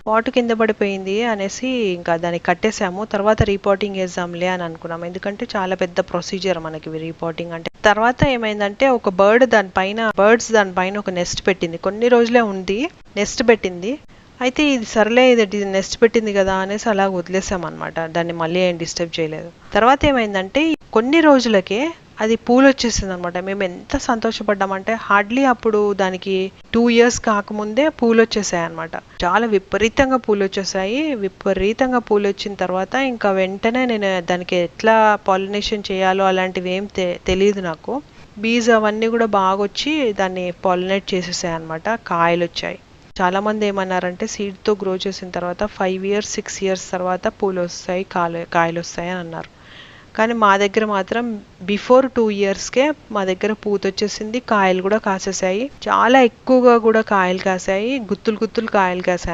Pot కింద పడిపోయింది అనేసి ఇంకా దాన్ని కట్టేసాము. తర్వాత రీపాటింగ్ చేద్దాంలే అని అనుకున్నాం. ఎందుకంటే చాలా పెద్ద ప్రొసీజర్ మనకి రీపాటింగ్ అంటే. తర్వాత ఏమైందంటే ఒక బర్డ్స్ దానిపైన ఒక నెస్ట్ పెట్టింది. కొన్ని రోజులే ఉంది, నెస్ట్ పెట్టింది. అయితే ఇది సర్లే, ఇది నెస్ట్ పెట్టింది కదా అనేసి అలా వదిలేసాం అనమాట. దాన్ని మళ్ళీ ఏం డిస్టర్బ్ చేయలేదు. తర్వాత ఏమైందంటే కొన్ని రోజులకే అది పూలు వచ్చేసింది అనమాట. మేము ఎంత సంతోషపడ్డామంటే హార్డ్లీ అప్పుడు దానికి 2 years కాకముందే పూలు వచ్చేసాయి అనమాట. చాలా విపరీతంగా పూలు వచ్చేసాయి. విపరీతంగా పూలు వచ్చిన తర్వాత ఇంకా వెంటనే నేను దానికి ఎట్లా పాలినేషన్ చేయాలో అలాంటివి ఏం తెలియదు నాకు. బీజ్ అవన్నీ కూడా బాగా వచ్చి దాన్ని పాలినేట్ చేసేసాయి అనమాట. కాయలు వచ్చాయి. చాలా మంది ఏమన్నారంటే సీడ్తో గ్రో చేసిన తర్వాత 5 years 6 years తర్వాత పూలు వస్తాయి, కాయలు వస్తాయి అని అన్నారు. కానీ మా దగ్గర మాత్రం బిఫోర్ 2 yearsకే మా దగ్గర పూత వచ్చేసింది, కాయలు కూడా కాసేసాయి. చాలా ఎక్కువగా కూడా కాయలు కాసాయి, గుత్తులు గుత్తులు కాయలు కాసాయి.